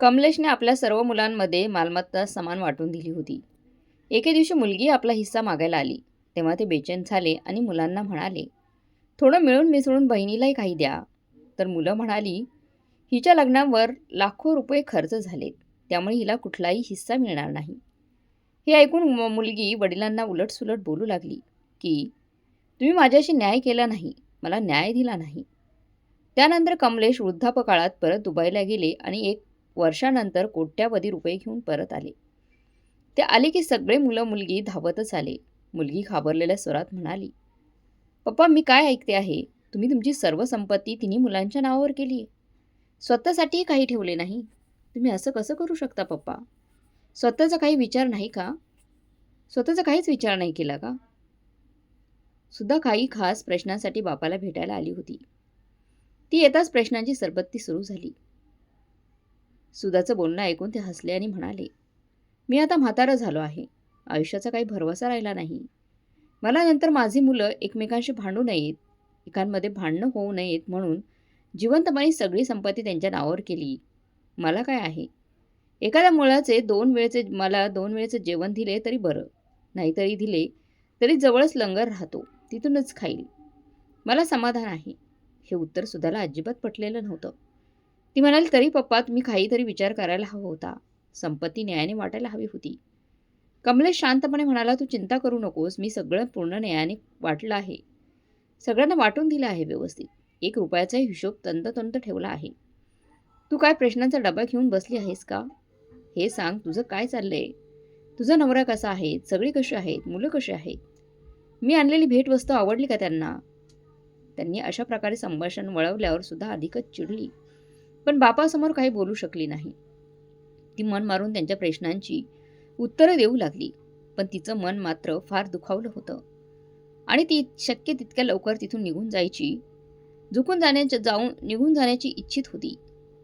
कमलेशने आपल्या सर्व मुलांमध्ये मालमत्ता समान वाटून दिली होती. एके दिवशी मुलगी आपला हिस्सा मागायला आली. तेव्हा ते बेचैन झाले आणि मुलांना म्हणाले, थोडं मिळून मिसळून बहिणीलाही काही द्या. तर मुलं म्हणाली, हिच्या लग्नावर लाखो रुपये खर्च झालेत, त्यामुळे हिला कुठलाही हिस्सा मिळणार नाही. हे ऐकून मुलगी वडिलांना उलटसुलट बोलू लागली की तुम्ही माझ्याशी न्याय केला नाही, मला न्याय दिला नाही. त्यानंतर कमलेश वृद्धापकाळात परत दुबईला गेले आणि 1 वर्षानंतर कोट्यावधी रुपये घेऊन परत आले. ते आले की सगळे मुलं मुलगी धावतच आले. मुलगी घाबरलेल्या स्वरात म्हणाली, पप्पा मी काय ऐकते आहे, तुम्ही तुमची सर्व संपत्ती तिन्ही मुलांच्या नावावर केली आहे. स्वतःसाठीही काही ठेवले नाही. तुम्ही असं कसं करू शकता पप्पा? स्वतःचा काही विचार नाही का? स्वतःचा काहीच विचार नाही केला का? सुद्धा काही खास प्रश्नांसाठी बापाला भेटायला आली होती. ती येताच प्रश्नांची सरबत्ती सुरू झाली. सुधाचं बोलणं ऐकून ते हसले आणि म्हणाले, मी आता म्हातारा झालो आहे. आयुष्याचा काही भरवसा राहिला नाही. मला नंतर माझी मुलं एकमेकांशी भांडू नयेत, एकांमध्ये भांडणं होऊ नयेत म्हणून जिवंतपणे सगळी संपत्ती त्यांच्या नावावर केली. मला काय आहे? एखाद्या मुलाचे मला 2 वेळेचे जेवण दिले तरी बरं, नाहीतरी दिले तरी जवळच लंगर राहतो, तिथूनच खाईल. मला समाधान आहे. हे उत्तर सुधाला अजिबात पटलेलं नव्हतं. ती म्हणाली, तरी पप्पा तुम्ही काहीतरी विचार करायला हवा होता. संपत्ती न्यायाने वाटायला हवी होती. कमलेश शांतपणे म्हणाला, तू चिंता करू नकोस, मी सगळं पूर्ण न्यायाने वाटलं आहे. सगळ्यांना वाटून दिलं आहे व्यवस्थित. 1 रुपयाचाही हिशोब तंतोतंत ठेवला आहे. तू काय प्रश्नांचा डबा घेऊन बसली आहेस का? हे सांग, तुझं काय चाललंय? तुझा नवरा कसा आहे? सगळी कशी आहेत? मुलं कशी आहेत? मी आणलेली भेटवस्तू आवडली का त्यांना? त्यांनी अशा प्रकारे संभाषण वळवल्यावर सुद्धा अधिकच चिडली, पण बापासमोर काही बोलू शकली नाही. ती मन मारून त्यांच्या प्रश्नांची उत्तरं देऊ लागली, पण तिचं मन मात्र फार दुखावलं होतं आणि ती शक्य तितक्या लवकर तिथून निघून जाण्याची इच्छित होती.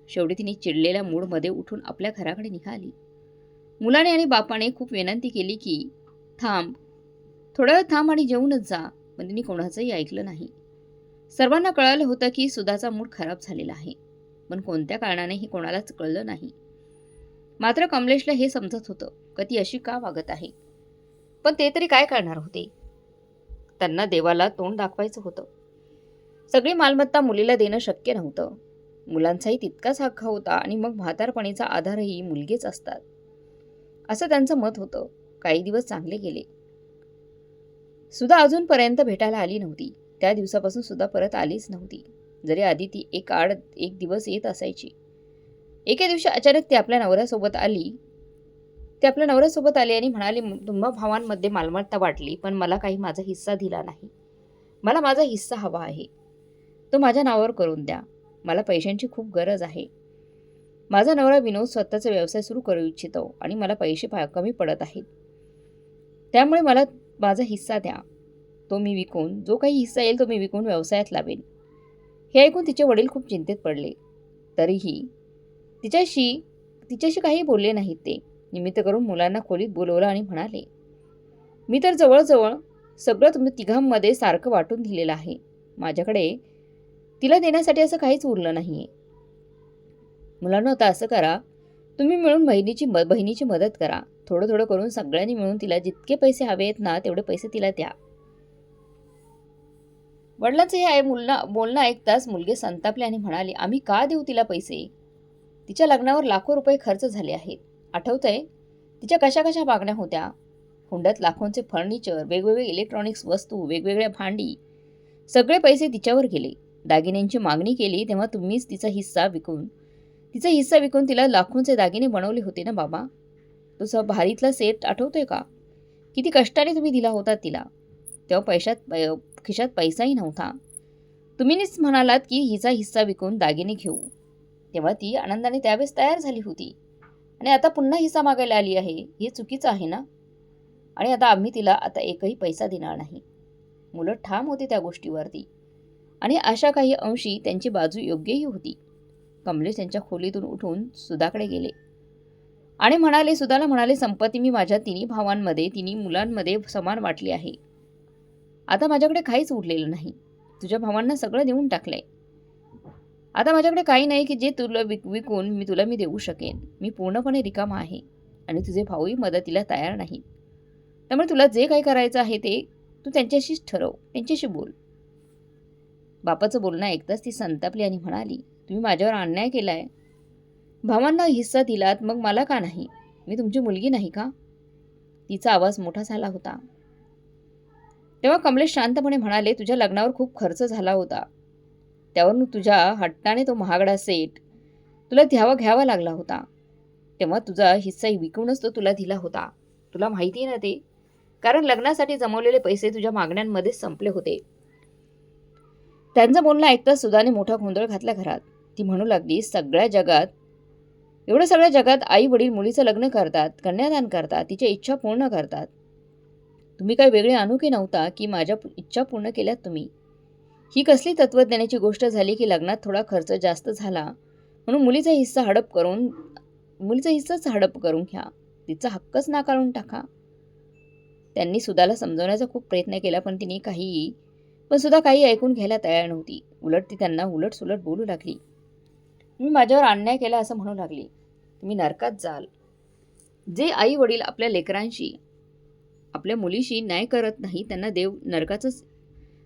शेवटी तिने चिडलेल्या मूडमध्ये उठून आपल्या घराकडे निघाली. मुलाने आणि बापाने खूप विनंती केली की थोडा वेळ थांब आणि जेवूनच जा, पण तिने कोणाचंही ऐकलं नाही. सर्वांना कळालं होतं की सुधाचा मूड खराब झालेला आहे, पण कोणत्या कारणाने हे कोणालाच कळलं नाही. मात्र कमलेशला हे समजत होतं का ती अशी का वागत आहे, पण ते तरी काय करणार होते? त्यांना देवाला तोंड दाखवायचं होतं. सगळी मालमत्ता मुलीला देणं शक्य नव्हतं. मुलांचाही तितकाच हक्क होता आणि मग म्हातारपणीचा आधारही मुलगेच असतात, असं त्यांचं मत होतं. काही दिवस चांगले गेले. सुधा अजूनपर्यंत भेटायला आली नव्हती. त्या दिवसापासून सुद्धा परत आलीच नव्हती. जरी आधी ती एक दिवस येत असायची. एके दिवशी अचानक ती आपल्या नवऱ्यासोबत आली आणि म्हणाली, तुम्हा भावांमध्ये मालमत्ता वाटली, पण मला काही माझा हिस्सा दिला नाही. मला माझा हिस्सा हवा आहे. तो माझ्या नावावर करून द्या. मला पैशांची खूप गरज आहे. माझा नवरा विनोद स्वतःचा व्यवसाय सुरू करू इच्छितो आणि मला पैसे कमी पडत आहेत. त्यामुळे मला माझा हिस्सा द्या. तो मी विकून, जो काही हिस्सा येईल तो मी विकून व्यवसायात लावेन. हे ऐकून तिचे वडील खूप चिंतेत पडले. तरीही तिच्याशी काही बोलले नाहीत. ते निमित्त करून मुलांना खोलीत बोलवलं आणि म्हणाले, मी तर जवळजवळ सगळं तुम्ही तिघांमध्ये सारखं वाटून दिलेलं आहे. माझ्याकडे तिला देण्यासाठी असं काहीच उरलं नाहीये. मुलांना आता असं करा, तुम्ही मिळून बहिणीची मदत करा. थोडं थोडं करून सगळ्यांनी मिळून तिला जितके पैसे हवे आहेत ना, तेवढे पैसे तिला द्या. वडिलांचं हे बोलणं ऐकताच मुलगे संतापले आणि म्हणाले, आम्ही का देऊ तिला पैसे? तिच्या लग्नावर लाखो रुपये खर्च झाले आहेत. आठवतंय तिच्या कशा कशा मागण्या होत्या? हुंड्यात लाखोंचे फर्निचर, वेगवेगळे इलेक्ट्रॉनिक्स वस्तू, वेगवेगळ्या भांडी, सगळे पैसे तिच्यावर गेले. दागिन्यांची मागणी केली तेव्हा तुम्हीच तिचा हिस्सा विकून तिला लाखोंचे दागिने बनवले होते ना बाबा. तुझा भारीतला सेट आठवतोय का? किती कष्टाने तुम्ही दिला होता तिला. तेव्हा खिशात पैसाही नव्हता. तुम्हीच म्हणालात की हिचा हिस्सा विकून दागिने घेऊ. तेव्हा ती आनंदाने त्यावेळेस तयार झाली होती आणि आता पुन्हा हिस्सा मागायला आली आहे. हे चुकीचं आहे ना? आणि आता आम्ही तिला एकही पैसा देणार नाही. मुलं ठाम होती त्या गोष्टीवरती आणि अशा काही अंशी त्यांची बाजू योग्यही होती. कमलेश त्यांच्या खोलीतून उठून सुधाकडे गेले आणि सुधाला म्हणाले, संपत्ती मी माझ्या तिन्ही मुलांमध्ये समान वाटली आहे. आता माझ्याकडे काहीच उरलेलं नाही. तुझ्या भावांना सगळं देऊन टाकलंय. आता माझ्याकडे काही नाही की जे तुला विकून मी देऊ शकेन. मी पूर्णपणे रिकामा आहे आणि तुझे भाऊही मदतीला तयार नाहीत. त्यामुळे तुला जे काही करायचं आहे ते तू त्यांच्याशीच ठरव, त्यांच्याशी बोल. बापाचं बोलणं ऐकताच ती संतापली आणि म्हणाली, तुम्ही माझ्यावर अन्याय केलाय. भावांना हिस्सा दिलात, मग मला का नाही? मी तुमची मुलगी नाही का? तिचा आवाज मोठा झाला होता. तेव्हा कमलेश शांतपणे म्हणाले, तुझ्या लग्नावर खूप खर्च झाला होता. त्यावरून तुझ्या हट्टाने तो महागडा सेट तुला घ्यावा लागला होता. तेव्हा तुझा हिस्सा विकूनच तो तुला दिला होता. तुला माहिती ना ते? कारण लग्नासाठी जमवलेले पैसे तुझ्या मागण्यांमध्येच संपले होते. त्यांचं बोलणं ऐकताच सुधाने मोठा गोंधळ घातला घरात. ती म्हणू लागली, सगळ्या जगात आई वडील मुलीचं लग्न करतात, कन्यादान करतात, तिच्या इच्छा पूर्ण करतात. तुम्ही काही वेगळे अनोखे नव्हता की माझ्या इच्छा पूर्ण केल्यात तुम्ही. ही कसली तत्वज्ञानाची गोष्ट झाली की लग्नात थोडा खर्च जास्त झाला म्हणून मुलीचा हिस्साच हडप करून घ्या. तिचा हक्कच नाकारून टाका. त्यांनी सुधाला समजवण्याचा खूप प्रयत्न केला पण सुद्धा काही ऐकून घ्यायला तयार नव्हती. उलट ती त्यांना उलटसुलट बोलू लागली. तुम्ही माझ्यावर अन्याय केला असं म्हणू लागली. तुम्ही नरकात जाल. जे आई वडील आपल्या लेकरांशी आपल्या मुलीशी न्याय करत नाही त्यांना देव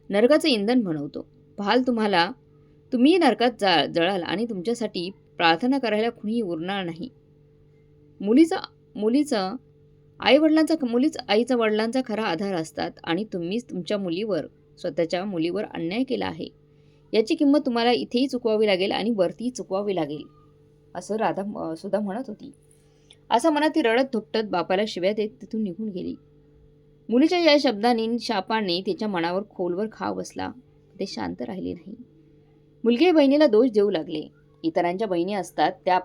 नरकाचं इंधन बनवतो. तुम्ही नरकात जळाल आणि तुमच्यासाठी प्रार्थना करायला कुणीही उरणार नाही. मुलीच आईचा वडिलांचा खरा आधार असतात आणि तुम्हीच स्वतःच्या मुलीवर अन्याय केला आहे. याची किंमत तुम्हाला इथेही चुकवावी लागेल आणि वरतीही चुकवावी लागेल असं सुद्धा म्हणत होती. असं म्हणत ती रडत धुपटत बापाला शिव्या देत तिथून निघून गेली. मुलीच्या या शब्दांनी शापाने तिच्या मनावर खोलवर घाव बसला. ते शांत राहिले नाही. मुलगी बहिणीला दोष देऊ लागले. इतरांच्या बहिणी असतात त्या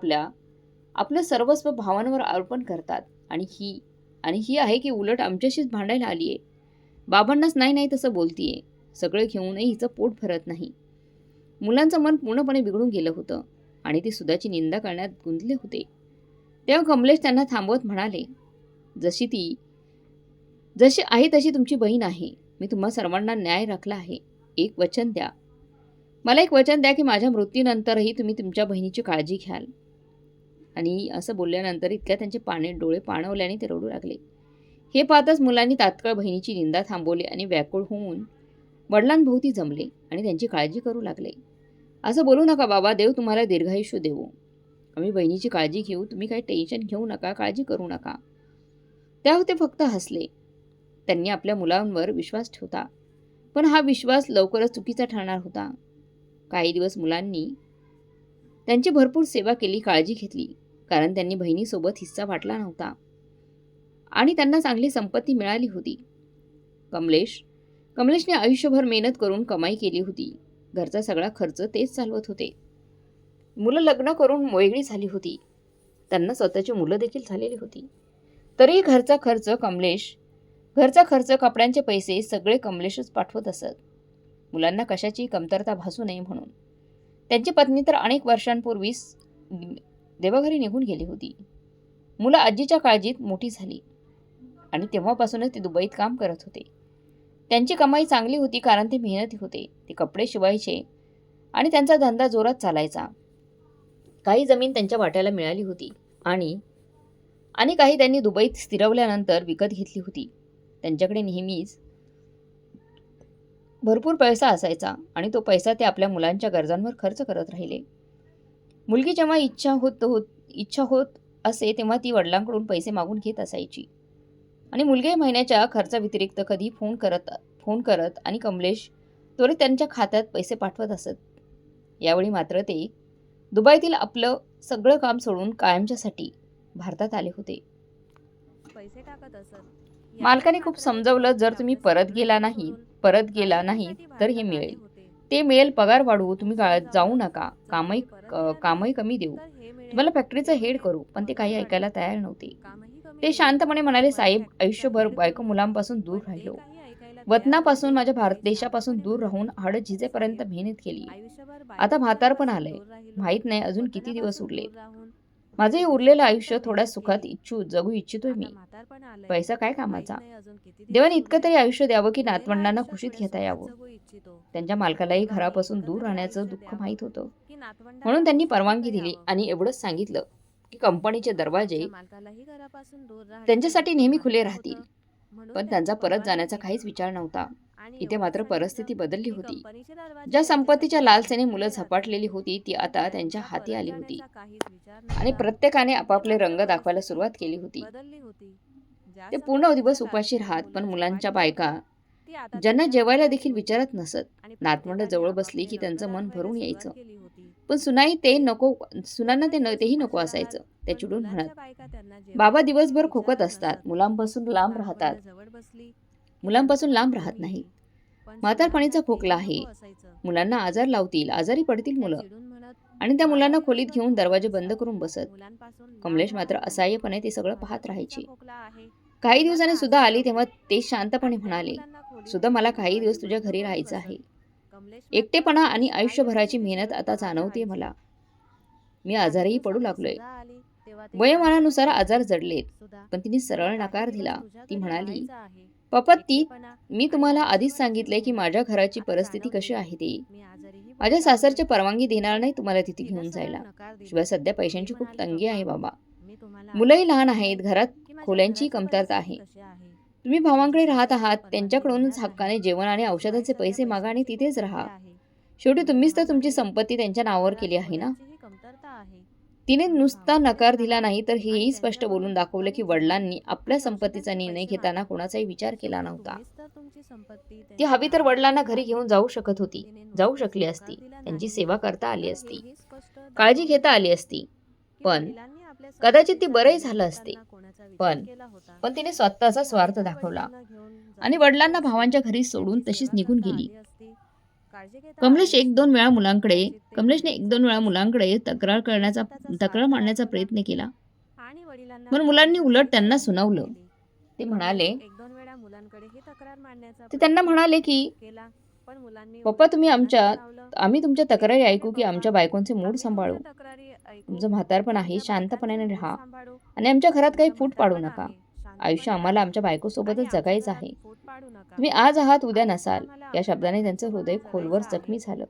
आपलं सर्वस्व भावांवर अर्पण करतात आणि ही आहे की उलट आमच्याशीच भांडायला आलीये. बाबांनाच नाही तसं बोलतीये. सगळं घेऊनही हिचं पोट भरत नाही. मुलांचं मन पूर्णपणे बिघडून गेलं होतं आणि ते सुधाची निंदा करण्यात गुंतले होते. तेव्हा कमलेश त्यांना थांबवत म्हणाले, जशी आहे तशी तुमची बहीण आहे. मी तुम्हा सर्वांना न्याय राखला आहे. मला एक वचन द्या की माझ्या मृत्यूनंतरही तुम्ही तुमच्या बहिणीची काळजी घ्याल. आणि असं बोलल्यानंतर इतक्या त्यांचे डोळे पाणवले आणि ते रडू लागले. हे पाहताच मुलांनी तात्काळ बहिणीची निंदा थांबवली आणि व्याकुळ होऊन वडिलांभोवती जमले आणि त्यांची काळजी करू लागले. असं बोलू नका बाबा, देव तुम्हाला दीर्घायुष्य देवो. आम्ही बहिणीची काळजी घेऊ. तुम्ही काही टेन्शन घेऊ नका, काळजी करू नका. त्यावर ते फक्त हसले. त्यांनी आपल्या मुलांवर विश्वास ठेवता पण हा विश्वास लवकरच चुकीचा ठरणार होता. काही दिवस मुलांनी त्यांची भरपूर सेवा केली, काळजी घेतली. कारण त्यांनी बहिणीसोबत हिस्सा वाटला नव्हता आणि त्यांना चांगली संपत्ती मिळाली होती. कमलेशने आयुष्यभर मेहनत करून कमाई केली होती. घरचा सगळा खर्च तेच चालवत होते. मुलं लग्न करून वेगळी झाली होती. त्यांना स्वतःची मुलं देखील झालेली होती. तरीही घरचा खर्च, कपड्यांचे पैसे सगळे कमलेशच पाठवत असत. मुलांना कशाची कमतरता भासू नये म्हणून. त्यांची पत्नी तर अनेक वर्षांपूर्वीच देवाघरी निघून गेली होती. मुलं आजीच्या काळजीत मोठी झाली आणि तेव्हापासूनच ते दुबईत काम करत होते. त्यांची कमाई चांगली होती कारण ते मेहनती होते. ते कपडे शिवायचे आणि त्यांचा धंदा जोरात चालायचा. काही जमीन त्यांच्या वाट्याला मिळाली होती आणि काही त्यांनी दुबईत स्थिरवल्यानंतर विकत घेतली होती. त्यांच्याकडे नेहमीच भरपूर पैसा असायचा आणि तो पैसा ते आपल्या मुलांच्या गरजांवर खर्च करत राहिले. मुलगी जेव्हा इच्छा होत असे तेव्हा ती वडिलांकडून पैसे मागून घेत असायची आणि मुलगी महिन्याच्या खर्चाव्यतिरिक्त कधी फोन करत आणि कमलेश त्वरित त्यांच्या खात्यात पैसे पाठवत असत. यावेळी मात्र ते दुबईतील आपलं सगळं काम सोडून कायमच्यासाठी भारतात आले होते. पैसे टाकत असत. मालकाने खूप समजवलं, जर तुम्ही परत गेला नाही तर हे मिळेल, ते मिळेल, पगार वाढवू, तुम्ही जाऊ नका, कामही कमी देऊ, तुम्हाला फॅक्टरीचं हेड करू. पण ते काही ऐकायला तयार नव्हते. ते शांतपणे म्हणाले, साहेब, आयुष्यभर बायको मुलांपासून दूर राहिलो, वतनापासून, माझ्या देशापासून दूर राहून हाडं झिजेपर्यंत मेहनत केली. आता म्हातारपण आलंय, माहित नाही अजून किती दिवस उरले. माझं हे उरलेलं आयुष्य थोड्या सुखात जगू इच्छितोय मी. पैसा काय कामाचा? देवाने इतकं तरी आयुष्य द्यावं की नातवंडांना खुशीत घेता यावं. त्यांच्या मालकालाही घरापासून दूर राहण्याचं दुःख माहीत होतं. म्हणून त्यांनी परवानगी दिली आणि एवढंच सांगितलं की कंपनीचे दरवाजे त्यांच्यासाठी नेहमी खुले राहतील. पण त्यांचा परत जाण्याचा काहीच विचार नव्हता. इथे मात्र परिस्थिती बदलली होती. ज्या संपत्तीच्या लालसेने मुलं झपाटलेली होती ती आता त्यांच्या हाती आली होती आणि प्रत्येकाने आपापले रंग दाखवायला सुरुवात केली होती. ते पूर्ण दिवस उपाशी राहत, पण मुलांच्या बायका ज्यांना जेवायला देखील विचारत नसत, नातवंड जवळ बसली की त्यांचं मन भरून यायचं. पण सुनांना तेही नको असायचं. ते चिडून म्हणत, बाबा दिवसभर खोकत असतात, मुलांपासून लांब राहत नाहीत. म्हातारपणीचा खोकला आहे, मुलांना आजार लावतील, आजारी पडतील मुलं. आणि त्या मुलांना खोलीत घेऊन दरवाजे बंद करून बसत. कमलेश मात्र असहाय्यपणे ते सगळं पाहत राहायची. काही दिवसांनी सुद्धा आली तेव्हा ते शांतपणे म्हणाले, सुद्धा मला काही दिवस तुझ्या घरी राहायचं आहे. एकटेपणा आणि आयुष्यभराची मेहनत आता जाणवते मला. मी आजारही पडू लागलोय. वयोमानानुसार आजार जडलेत. पण तिने सरळ नकार दिला. ती म्हणाली, पप्पा मी तुम्हाला आधीच सांगितलंय की माझ्या घराची परिस्थिती कशी आहे ते. माझ्या सासरची परवानगी देणार नाही तुम्हाला तिथे घेऊन जायला. शिवाय सध्या पैशांची खूप तंगी आहे बाबा. मुलंही लहान आहेत, घरात खोल्यांची कमतरता आहे. तुम्ही भावांकडे राहत आहात, त्यांच्याकडूनच हक्काने जेवण आणि औषधाचे पैसे मागा आणि तिथेच राहा. शेवटी तुम्हीच तर तुमची संपत्ती त्यांच्या नावावर केली आहे ना. तिने नुसता नकार दिला नाही तर हेही स्पष्ट बोलून दाखवलं की वडिलांनी आपल्या संपत्तीचा निर्णय घेताना कोणाचाही विचार केला नव्हता. ती हवी तर वडिलांना घरी घेऊन जाऊ शकली असती. त्यांची सेवा करता आली असती, काळजी घेता आली असती. पण कदाचित ती बरंही झालं असते. पण तिने स्वतःचा स्वार्थ दाखवला आणि वडिलांना भावांच्या घरी सोडून तशीच निघून गेली. कमलेशने एक दोन वेळा मुलांकडे तक्रार मांडण्याचा प्रयत्न केला. पण मुलांनी उलट त्यांना सुनावलं. ते त्यांना म्हणाले की पप्पा आम्ही तुमच्या तक्रारी ऐकू की आमच्या बायकोंचे मूड सांभाळू. तुमचं म्हातारपण आहे, शांतपणाने राहा आणि आमच्या घरात काही फूट पाडू नका. आयुष्य आम्हाला आमच्या बायकोसोबतच जगायचं आहे. तुम्ही आज आहात, उद्या नसाल. या शब्दाने त्यांचं हृदय खोलवर जखमी झालं.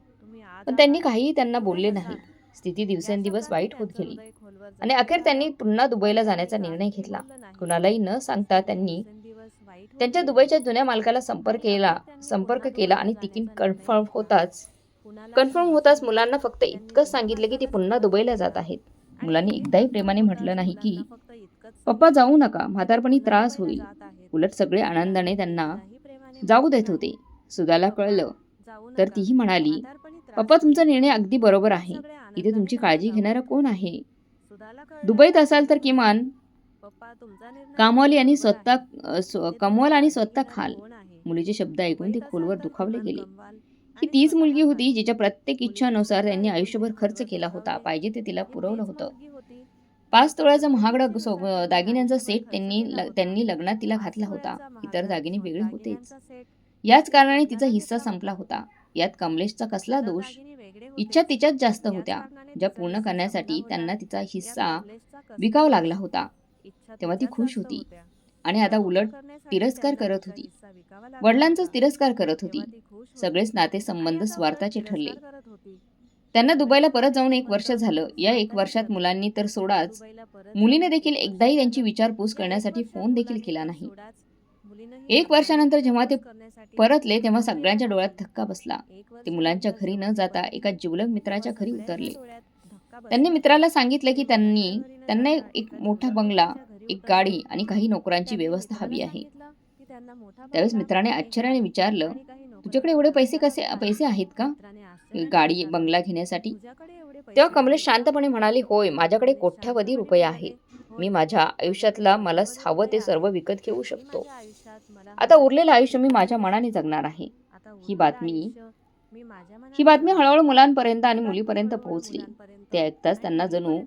पण त्यांनी काहीही त्यांना बोलले नाही. स्थिती दिवसेंदिवस वाईट होत गेली आणि अखेर त्यांनी पुन्हा दुबईला जाण्याचा निर्णय घेतला. कुणालाही न सांगता त्यांनी त्यांच्या दुबईच्या जुन्या मालकाला संपर्क केला आणि तिकीट कन्फर्म होताच मुलांना फक्त इतकंच सांगितलं की ते पुन्हा दुबईला जात आहेत. मुलांनी एकदाही प्रेमाने म्हटलं नाही की पप्पा जाऊ नका, म्हातारपणी त्रास होईल. उलट सगळे आनंदाने त्यांना जाऊ देत होते. सुधाला कळलं तर तीही म्हणाली, पप्पा तुमचा निर्णय अगदी बरोबर आहे. इथे तुमची काळजी घेणारा कोण आहे? दुबईत असाल तर किमान कमवाल आणि स्वतः खाल. मुलीचे शब्द ऐकून ते खोलवर दुखावले गेले. ही तीच मुलगी होती जिच्या प्रत्येक इच्छानुसार त्यांनी आयुष्यभर खर्च केला होता. पाहिजे ते तिला पुरवलं होतं. 5 तोळ्याचा महागडा दागिन्यांचा सेट त्यांनी लग्नात तिला घातला होता. इतर दागिने वेगळे होतेच. याच कारणाने तिचा हिस्सा संपला होता. यात कमलेशचा कसला दोष? इच्छा तिच्याच जास्त होत्या, ज्या पूर्ण करण्यासाठी त्यांना तिचा हिस्सा विकावा लागला होता. तेव्हा ती खुश होती आणि आता उलट तिरस्कार करत होती. वडिलांचाच तिरस्कार करत होती. सगळेच नातेसंबंध स्वार्थाचे ठरले. त्यांना दुबईला परत जाऊन 1 वर्ष झालं. या 1 वर्षात मुलांनी तर सोडाच, मुलीने देखील एकदाही त्यांची विचारपूस करण्यासाठी फोन देखील केला नाही. 1 वर्षानंतर जेव्हा ते परतले तेव्हा सगळ्यांच्या डोळ्यात धक्का बसला. ते मुलांच्या घरी न जाता एका जिवलग मित्राच्या घरी उतरले. त्यांनी मित्राला सांगितले की त्यांना एक मोठा बंगला, एक गाडी आणि काही नोकरांची व्यवस्था हवी आहे. त्यावेळेस मित्राने आश्चर्याने विचारलं, तुझ्याकडे एवढे पैसे आहेत का गाडी बंगला घेण्यासाठी? तेव्हा कमलेश शांतपणे म्हणाले, होय, माझ्याकडे कोट्यावधी रुपये आहेत. मी माझ्या आयुष्यातला मला हवं ते सर्व विकत घेऊ शकतो. आता उरलेलं आयुष्य मी माझ्या मनाने जगणार आहे. ही बातमी हळूहळू मुलांपर्यंत आणि मुलीपर्यंत पोहोचली. ते ऐकताच त्यांना जणू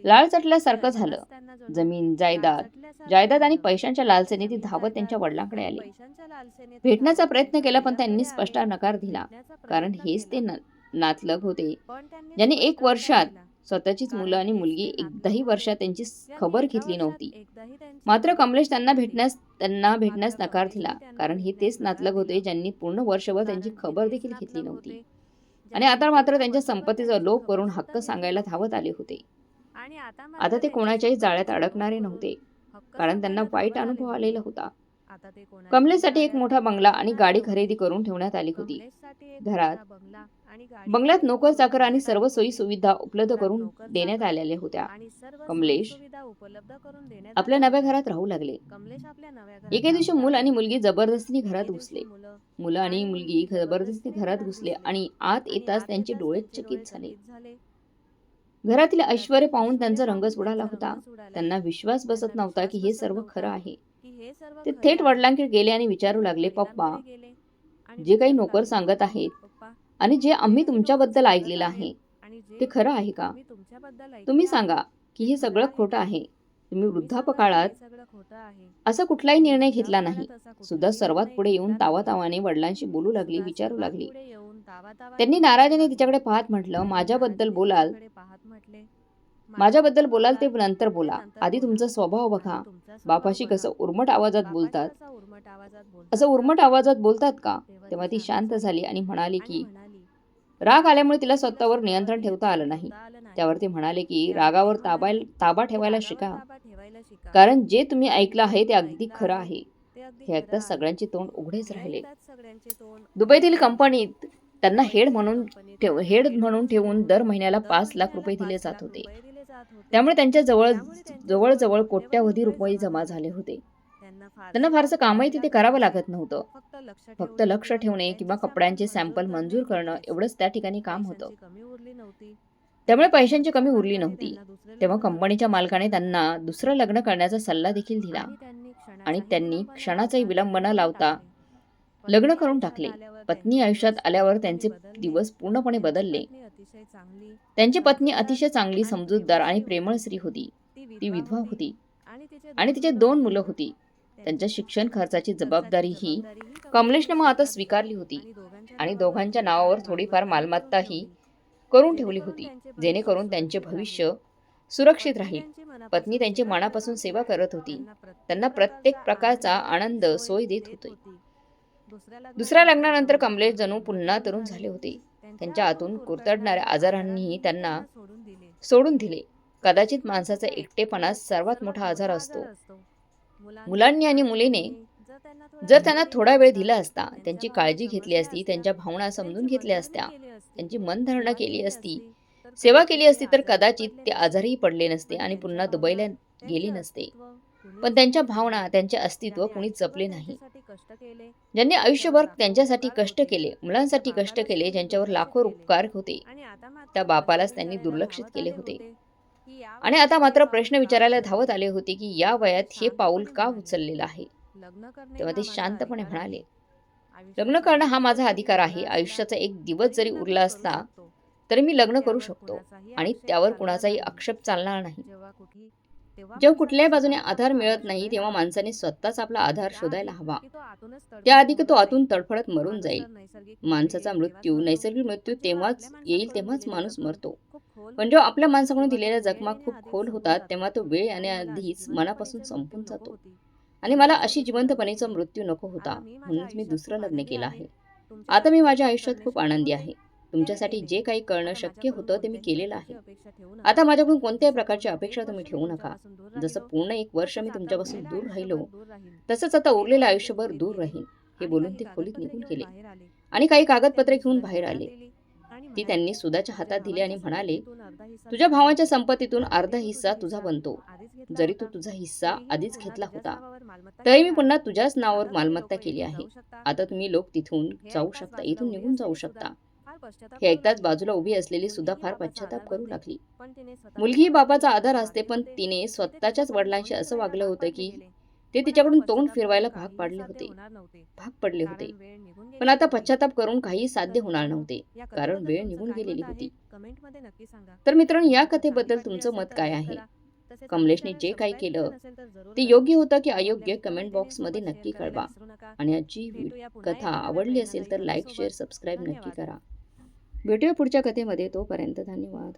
लाळ चटल्यासारखं झालं. जमीन, जायदाद आणि पैशांच्या लालसेने ती धावत त्यांच्या वडिलांकडे आली. भेटण्याचा प्रयत्न केला पण त्यांनी स्पष्ट नकार दिला. कारण हेच ते नातलग होते ज्यांनी 1 वर्षात स्वतःचीच मुलं आणि मुलगी एकदाही वर्षात त्यांची या खबर एका घेतली वर्षात नव्हती. एकदाही त्यांची मात्र खबर कमलेश त्यांना घेतली नव्हती. भेटण्यास मात्र नकार कमलेशने दिला, त्यांना कारण हे तेच भेटण्यास नकार नातलग होते दिला. ज्यांनी पूर्ण वर्षभर त्यांची कारण हे खबर तेच देखील घेतली नातलग नव्हती होते आणि ज्यांनी आता मात्र पूर्ण त्यांच्या वर्षभर संपत्तीचा त्यांची लोभ खबर करून सुद्धा हक्क घेतली सांगायला नव्हती. धावत आले होते. आणि आता आता मात्र ते त्यांच्या कोणाच्याही जाळ्यात संपत्तीचा लोभ अडकणारे करून नव्हते, हक्क कारण त्यांना सांगायला वाईट धावत आले अनुभव होते. आलेला होता. आता ते कोणाच्याही कमलेशसाठी एक जाळ्यात मोठा बंगला आणि अडकणारे गाडी नव्हते. खरेदी करून ठेवण्यात आली होती. कमलेशसाठी एक घरात मोठा बंगला आणि गाडी बंगल्यात खरेदी नोकर करून चाकर आणि ठेवण्यात आली सर्व सोयी होती. सुविधा उपलब्ध घरात करून नोकर देण्यात चाकर आलेल्या होत्या. आणि सर्व सोयी कमलेश सुविधा उपलब्ध करून देण्यात आपल्या आल्या नव्या होत्या. घरात राहू लागले. कमलेश आपल्या नव्या घरात एके दिवशी राहू मूल आणि लागले. मुलगी जबरदस्तीने घरात एके दिवशी घुसले. मुलं मुलं आणि आणि मुलगी मुलगी जबरदस्ती जबरदस्तीने घरात घरात घुसले घुसले आणि आत आणि येताच आत त्यांचे येताच डोळे त्यांचे डोळे चकित झाले. चकित झाले. घरातील घरातील ऐश्वर्य पाहून ऐश्वर्य त्यांचा पाहून रंगच उडाला त्यांचा होता. रंगच उडाला. त्यांना विश्वास बसत त्यांना नव्हता की विश्वास हे बसत सर्व खरं नव्हता आहे. की हे सर्व ते खरे थेट आहे. वडिलांकडे गेले आणि ते विचारू थेट लागले, "पप्पा, वडिलांकडे गेले आणि जे काही विचारू नोकर लागले, सांगत आहेत पप्पा आणि जे जे आम्ही काही नोकर तुमच्याबद्दल सांगत ऐकलेलं आहेत आहे, आणि ते जे खरं आहे का? आम्ही तुमच्याबद्दल ऐकले तुम्ही आहे सांगा की ते हे खरं सगळं आहे खोटं का? आहे. तुम्ही तुम्ही सांगा की वृद्धापकाळात हे सगळं खोटं आहे. असा कुठलाही तुम्ही निर्णय घेतला नाही." वृद्धापकाळात असा सुधा कुठलाही सर्वात निर्णय पुढे येऊन घेतला नाही. तावातावाने वडिलांशी बोलू लागली, सुद्धा विचारू सर्वात लागली. पुढे येऊन तावातावाने त्यांनी विचारू नाराजीने लागली. तिच्याकडे पाहत म्हटलं, त्यांनी "माझ्याबद्दल नाराजीने बोलाल तिच्याकडे पाहत म्हटले, माझ्याबद्दल बोलाल ते बोलाल नंतर ते बोला. नंतर आधी बोला. तुमचा स्वभाव आधी बघा. तुमचा स्वभाव बापाशी बघा. कसं उर्मट आवाजात बापाशी बोलतात. कसा उर्मट आवाजात बोलतात असं का?" उर्मट आवाजात बोलतात का?" तेव्हा तेव्हा ती ती शांत झाली झाली आणि म्हणाली आणि की म्हणाली, राग आल्यामुळे तिला त्यामुळे तिला स्वतःवर स्वतःवर नियंत्रण ठेवता नियंत्रण आलं नाही. ठेवता आलं नाही. त्यावर ते म्हणाले की त्यावर ते रागावर म्हणाले ताबा की ठेवायला रागावर शिका. ताबा ठेवायला शिका. कारण जे तुम्ही कारण ऐकलं जे आहे ते तुम्ही अगदी ऐकलं खरं आहे आहे. ते अगदी हे खरं ऐकताच आहे. सगळ्यांचे तोंड उघडेच हे राहिले. ऐकताच सगळ्यांचे तोंड दुबईतील उघडेच राहिले. कंपनीत त्यांना हेड दुबईतील म्हणून कंपनीत त्यांना म्हणून ठेवून दर महिन्याला दर 5 लाख महिन्याला रुपये दिले 5 जात लाख होते. रुपये दिले जात होते. त्यामुळे त्यांच्या त्यामुळे त्यांच्याजवळ जवळजवळ कोट्यवधी कोट्यावधी रुपये रुपये जमा जमा झाले झाले. होते. त्यांना त्यांना फारसे काम फारसं कामही करावे तिथे लागत करावं नसे. लागत नव्हतं. फक्त लक्ष ठेवणे किंवा कपड्यांचे सॅम्पल मंजूर करणं एवढेच. एवढंच त्या ठिकाणी काम होतं. पैशांची कमी उरली नव्हती. त्यामुळे तेव्हा पैशांची कंपनीच्या कमी उरली मालकाने नव्हती. त्यांना दुसरे तेव्हा लग्न कंपनीच्या करण्याचा मालकाने सल्ला त्यांना दिला. दुसरं लग्न करण्याचा सल्ला देखील दिला आणि त्यांनी त्यांनी क्षणाचाही विलंब न करून लावता टाकले. लग्न पत्नी करून आयुष्यात टाकले. आल्यावर पत्नी त्यांचे आयुष्यात दिवस आल्यावर पूर्णपणे त्यांचे बदलले. दिवस पूर्णपणे त्यांची बदलले. पत्नी अतिशय चांगली, त्यांची पत्नी समजूतदार अतिशय चांगली, आणि समजूतदार आणि प्रेमळ प्रेमळ होती. स्त्री होती. ती ती विधवा विधवा होती होती आणि तिचे आणि 2 तिचे मुलं 2 होती. मुलं होती. त्यांच्या शिक्षण खर्चाची खर्चाची जबाबदारीही जबाबदारीही कमलेशने मग आता स्वीकारली स्वीकारली होती आणि आणि दोघांच्या दोघांच्या नावावर नावावर थोडीफार मालमत्ताही करून मालमत्ताही ठेवली. करून ठेवली होती, जेणेकरून त्यांचे सुरक्षित राहील. भविष्य सुरक्षित पत्नी राहील. त्यांची पत्नी मनापासून त्यांची सेवा करत मनापासून होती. सेवा करत होती. त्यांना प्रत्येक प्रकारचा आनंद, सोय देत होती. दुसऱ्या लग्नानंतर कमलेश जणू पुन्हा तरुण झाले होते. त्यांच्या आतून कुरतडणाऱ्या आजारांनीही त्यांना सोडून दिले. कदाचित माणसाचा एकटेपणा सर्वात मोठा आजार असतो. मुलांनी आणि मुलीने जर त्यांना थोडा वेळ दिला असता, त्यांची काळजी घेतली असती, त्यांच्या भावना समजून घेतल्या असत्या, त्यांची मनधरणा केली असती, सेवा केली असती, तर कदाचित ते आजारही पडले नसते आणि पुन्हा दुबईला गेले नसते. पण त्यांच्या भावना, त्यांचे अस्तित्व कुणीच जपले नाही. ज्यांनी आयुष्यभर त्यांच्यासाठी कष्ट केले, मुलांसाठी कष्ट केले, ज्यांच्यावर लाखो उपकार होते, त्या बापालाच त्यांनी दुर्लक्षित केले होते. आणि आता मात्र प्रश्न विचारायला धावत आले होते की या वयात हे पाऊल का उचललेलं आहे. तेव्हा ते शांतपणे म्हणाले, लग्न करणं हा माझा अधिकार आहे. आयुष्याचा एक दिवस जरी उरला असता तरी मी लग्न करू शकतो आणि त्यावर कुणाचाही आक्षेप चालणार नाही. जेव्हा कुठल्याही बाजूने आधार मिळत नाही तेव्हा माणसाने स्वतःच आपला आधार शोधायला हवा. त्याआधी की तो आतून तडफडत मरून जाईल. माणसाचा मृत्यू, नैसर्गिक मृत्यू तेव्हाच येईल तेव्हाच माणूस मरतो. पण जेव्हा आपल्या माणसाकडून दिलेल्या जखमा खूप खोल होतात तेव्हा तो वेळ येण्याआधीच मनापासून संपून जातो. आणि मला अशी जिवंतपणेचा मृत्यू नको होता, म्हणूनच मी दुसरं लग्न केलं आहे. आता मी माझ्या आयुष्यात खूप आनंदी आहे. तुमच्यासाठी जे काही करणं शक्य होतं ते मी केलेलं आहे. आता माझ्याकडून कोणत्याही प्रकारची अपेक्षा तुम्ही ठेवू नका. जसं पूर्ण 1 वर्ष मी तुमच्यापासून दूर राहिलो, तसंच आता उरलेलं आयुष्यभर दूर राहीन. हे बोलून ते खोलीत निघून गेले आणि काही कागदपत्रे घेऊन बाहेर आले. ती त्यांनी सुधाच्या हातात दिली आणि म्हणाले, तुझ्या भावाच्या संपत्तीतून अर्धा हिस्सा तुझा बनतो. जरी तू तुझा हिस्सा आधीच घेतला होता, तरी मी पुन्हा तुझ्याच नावावर मालमत्ता केली आहे. आता तुम्ही लोक तिथून जाऊ शकता, इथून निघून जाऊ शकता. हे ऐकताच बाजूला उभी असलेली सुद्धा फार पश्चाताप करू लागली. मुलगी ही बापाचा आधार असते, पण तिने स्वतःच्याच वडिलांशी असं वागलं होतं की ते तिच्याकडून तोंड फिरवायला भाग पडले होते. पण आता पश्चाताप करून काही साध्य होणार नव्हते, कारण वेळ निघून गेलेली होती. तर मित्रांनो, या कथेबद्दल तुमचं मत काय आहे? कमलेशने जे काही केलं ते योग्य होतं की अयोग्य, कमेंट बॉक्समध्ये नक्की कळवा. आणि आजची कथा आवडली असेल तर लाईक, शेअर, सबस्क्राईब नक्की करा. भेटूया पुढच्या कथेमध्ये. तोपर्यंत धन्यवाद.